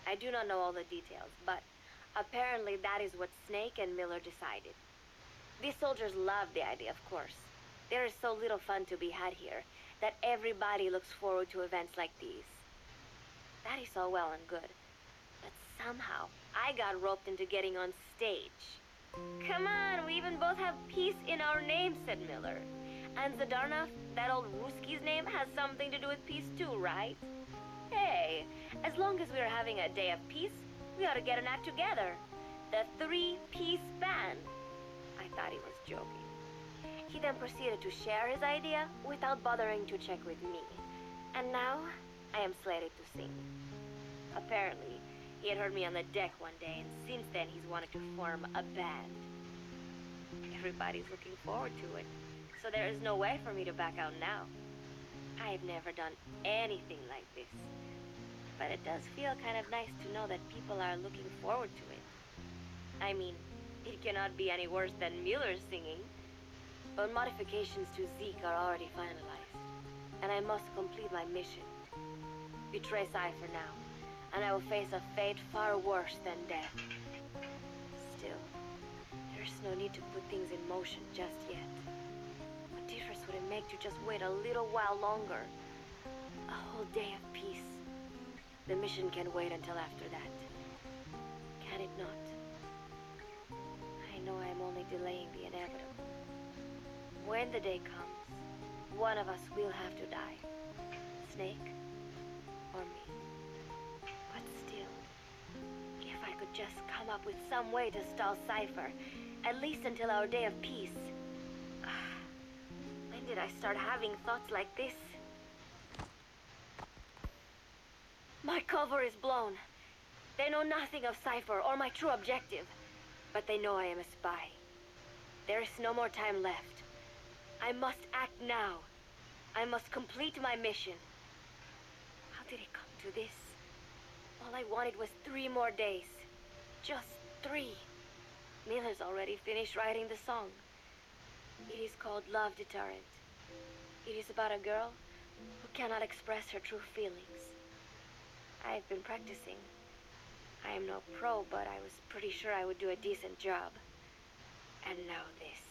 I do not know all the details, but apparently that is what Snake and Miller decided. These soldiers love the idea, of course. There is so little fun to be had here that everybody looks forward to events like these. That is all well and good, but somehow I got roped into getting on stage. "Come on, we even both have peace in our name," said Miller. "And Zadarnov, that old Ruski's name, has something to do with peace too, right? Hey, as long as we're having a day of peace, we ought to get an act together. The Three-Piece Band." I thought he was joking. He then proceeded to share his idea without bothering to check with me. And now, I am slated to sing. Apparently, he had heard me on the deck one day, and since then he's wanted to form a band. Everybody's looking forward to it, so there is no way for me to back out now. I've never done anything like this, but it does feel kind of nice to know that people are looking forward to it. I mean, it cannot be any worse than Miller's singing, but modifications to Zeke are already finalized, and I must complete my mission. Betray Cypher now, and I will face a fate far worse than death. Still, there's no need to put things in motion just yet. What difference would it make to just wait a little while longer? A whole day of peace. The mission can wait until after that. Can it not? I know I am only delaying the inevitable. When the day comes, one of us will have to die. Snake or me. But still, if I could just come up with some way to stall Cypher, at least until our day of peace. When did I start having thoughts like this? My cover is blown. They know nothing of Cypher or my true objective, but they know I am a spy. There is no more time left. I must act now. I must complete my mission. How did it come to this? All I wanted was 3 more days. Just 3. Miller's already finished writing the song. It is called Love Deterrent. It is about a girl who cannot express her true feelings. I've been practicing. I am no pro, but I was pretty sure I would do a decent job. And now this.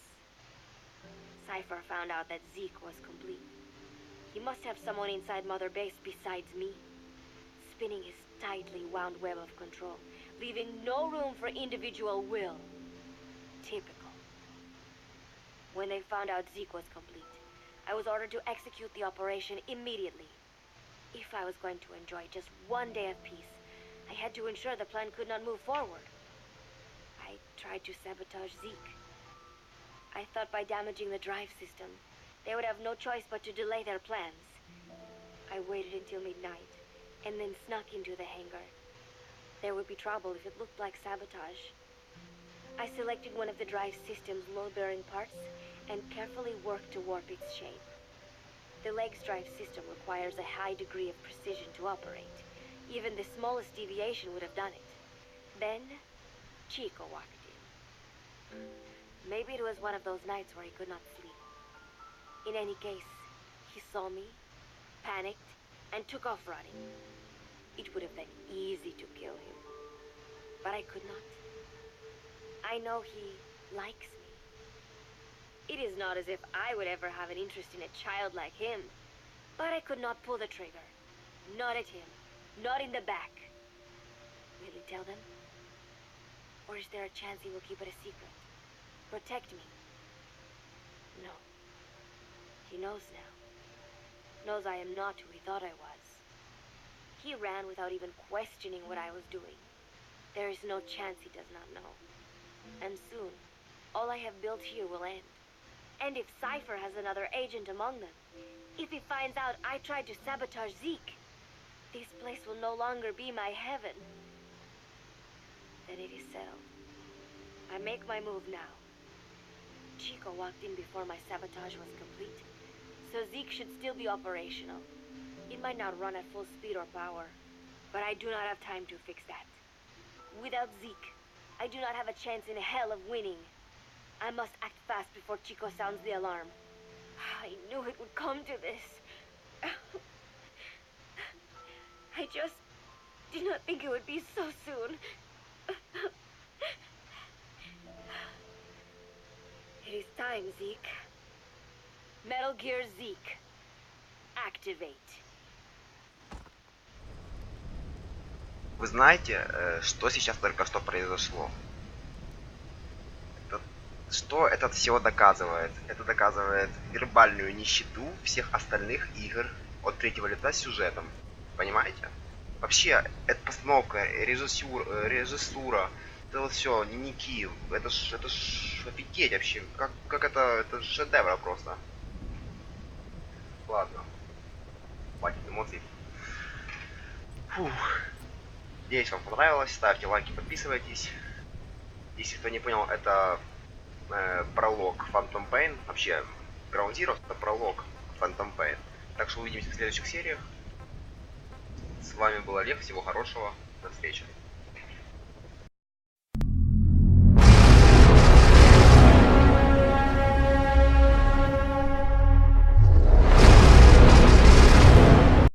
Cypher found out that Zeke was complete. He must have someone inside Mother Base besides me, spinning his tightly wound web of control, leaving no room for individual will. Typical. When they found out Zeke was complete, I was ordered to execute the operation immediately. If I was going to enjoy just 1 day of peace, I had to ensure the plan could not move forward. I tried to sabotage Zeke. I thought by damaging the drive system, they would have no choice but to delay their plans. I waited until midnight, and then snuck into the hangar. There would be trouble if it looked like sabotage. I selected one of the drive system's load-bearing parts and carefully worked to warp its shape. The leg's drive system requires a high degree of precision to operate. Even the smallest deviation would have done it. Then, Chico walked in. Maybe it was one of those nights where he could not sleep. In any case, he saw me, panicked, and took off running. It would have been easy to kill him, but I could not. I know he likes me. It is not as if I would ever have an interest in a child like him, but I could not pull the trigger. Not at him, not in the back. Will he tell them? Or is there a chance he will keep it a secret? Protect me? No. He knows now. Knows I am not who he thought I was. He ran without even questioning what I was doing. There is no chance he does not know. And soon, all I have built here will end. And if Cypher has another agent among them, if he finds out I tried to sabotage Zeke, this place will no longer be my heaven. Then it is settled. I make my move now. Chico walked in before my sabotage was complete, so Zeke should still be operational. It might not run at full speed or power, but I do not have time to fix that. Without Zeke, I do not have a chance in hell of winning. I must act fast before Chico sounds the alarm. I knew it would come to this. I just did not think it would be so soon. It is time, Zeke. Metal Gear Zeke. Activate. Вы знаете, что сейчас только что произошло? Что это все доказывает? Это доказывает вербальную нищету всех остальных игр от третьего лица с сюжетом. Понимаете? Вообще, эта постановка, режиссура, это вот все, дневники, это ж офигеть вообще. Как это шедевр просто. Ладно. Хватит эмоций. Фух. Надеюсь, вам понравилось. Ставьте лайки, подписывайтесь. Если кто не понял, это пролог Phantom Pain. Вообще, Ground Zero это пролог Phantom Pain. Так что увидимся в следующих сериях. С вами был Олег. Всего хорошего. До встречи.